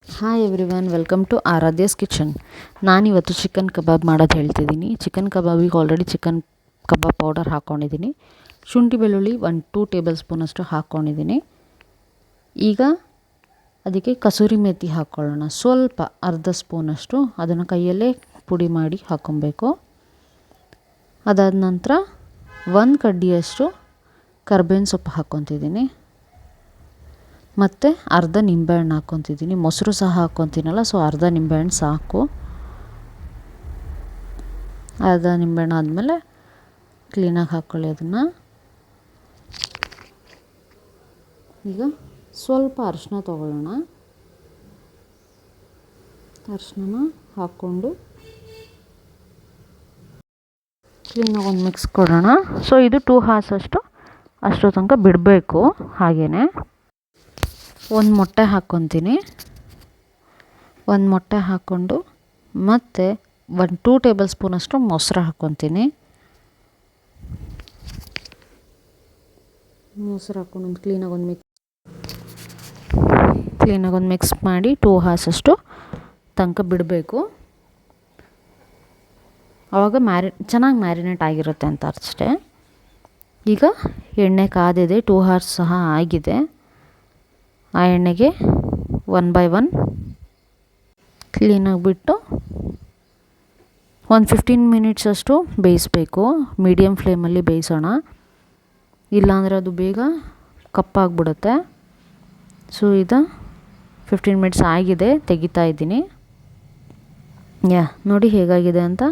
Hi everyone, welcome to Aradhya's kitchen. ನಾನಿವತ್ತು chicken kebab ಮಾಡೋದು ಹೇಳ್ತಿದ್ದೀನಿ. ಚಿಕನ್ ಕಬಾಬಿಗೆ ಆಲ್ರೆಡಿ ಚಿಕನ್ ಕಬಾಬ್ ಪೌಡರ್ ಹಾಕ್ಕೊಂಡಿದ್ದೀನಿ. ಶುಂಠಿ ಬೆಳ್ಳುಳ್ಳಿ 1-2 ಟೇಬಲ್ ಸ್ಪೂನಷ್ಟು ಹಾಕ್ಕೊಂಡಿದ್ದೀನಿ. ಈಗ ಅದಕ್ಕೆ ಕಸೂರಿ ಮೇಥಿ ಹಾಕ್ಕೊಳ್ಳೋಣ. ಸ್ವಲ್ಪ ಅರ್ಧ ಸ್ಪೂನಷ್ಟು ಅದನ್ನು ಕೈಯಲ್ಲೇ ಪುಡಿ ಮಾಡಿ ಹಾಕ್ಕೊಬೇಕು. ಅದಾದ ನಂತರ 1 ಕಡ್ಡಿಯಷ್ಟು ಕರ್ಬೇವಿನ ಸೊಪ್ಪು ಹಾಕ್ಕೊತಿದ್ದೀನಿ. ಮತ್ತು ಅರ್ಧ ನಿಂಬೆಹಣ್ಣು ಹಾಕ್ಕೊತಿದ್ದೀನಿ. ಮೊಸರು ಸಹ ಹಾಕ್ಕೊತೀನಲ್ಲ, ಸೊ ಅರ್ಧ ನಿಂಬೆಹಣ್ಣು ಸಾಕು. ಅರ್ಧ ನಿಂಬೆಹಣ್ಣು ಆದಮೇಲೆ ಕ್ಲೀನಾಗಿ ಹಾಕ್ಕೊಳ್ಳಿ ಅದನ್ನು. ಈಗ ಸ್ವಲ್ಪ ಅರಿಶಿನ ತೊಗೊಳ್ಳೋಣ. ಅರಿಶಿನ ಹಾಕ್ಕೊಂಡು ಕ್ಲೀನಾಗಿ ಒಂದು ಮಿಕ್ಸ್ ಕೊಡೋಣ. ಸೊ ಇದು 2 hours ಅಷ್ಟು ತನಕ ಬಿಡಬೇಕು. ಹಾಗೆಯೇ ಒಂದು ಮೊಟ್ಟೆ ಹಾಕ್ಕೊತೀನಿ. ಒಂದು ಮೊಟ್ಟೆ ಹಾಕ್ಕೊಂಡು ಮತ್ತು 1-2 ಟೇಬಲ್ ಸ್ಪೂನಷ್ಟು ಮೊಸರು ಹಾಕ್ಕೊತೀನಿ. ಮೊಸರು ಹಾಕ್ಕೊಂಡು ಕ್ಲೀನಾಗಿ ಒಂದು ಮಿಕ್ಸ್ ಮಾಡಿ 2 hours ತನಕ ಬಿಡಬೇಕು. ಆವಾಗ ಚೆನ್ನಾಗಿ ಮ್ಯಾರಿನೇಟ್ ಆಗಿರುತ್ತೆ ಅಂತ ಅಷ್ಟೇ. ಈಗ ಎಣ್ಣೆ ಕಾದಿದೆ, 2 hours ಸಹ ಆಗಿದೆ. ಆ ಎಣ್ಣೆಗೆ 1 by 1 ಕ್ಲೀನಾಗಿ ಬಿಟ್ಟು ಒಂದು 15 minutes ಬೇಯಿಸಬೇಕು. ಮೀಡಿಯಮ್ ಫ್ಲೇಮಲ್ಲಿ ಬೇಯಿಸೋಣ, ಇಲ್ಲಾಂದರೆ ಅದು ಬೇಗ ಕಪ್ಪಾಗಿಬಿಡುತ್ತೆ. ಸೊ ಇದು 15 minutes ಆಗಿದೆ, ತೆಗಿತಾ ಇದ್ದೀನಿ. ನೋಡಿ ಹೇಗಾಗಿದೆ ಅಂತ.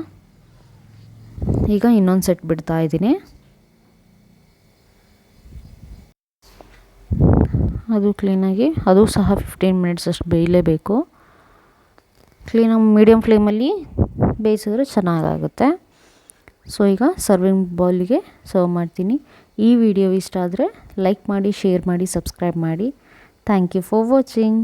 ಈಗ ಇನ್ನೊಂದು ಸೆಟ್ ಬಿಡ್ತಾ ಇದ್ದೀನಿ. ಅದು ಕ್ಲೀನಾಗಿ, ಅದು ಸಹ 15 minutes ಬೇಯಲೇಬೇಕು. ಕ್ಲೀನಾಗಿ ಮೀಡಿಯಮ್ ಫ್ಲೇಮಲ್ಲಿ ಬೇಯಿಸಿದ್ರೆ ಚೆನ್ನಾಗಾಗುತ್ತೆ. ಸೊ ಈಗ ಸರ್ವಿಂಗ್ ಬೌಲಿಗೆ ಸರ್ವ್ ಮಾಡ್ತೀನಿ. ಈ ವಿಡಿಯೋ ಇಷ್ಟ ಆದರೆ ಲೈಕ್ ಮಾಡಿ, ಶೇರ್ ಮಾಡಿ, ಸಬ್ಸ್ಕ್ರೈಬ್ ಮಾಡಿ. Thank you for watching.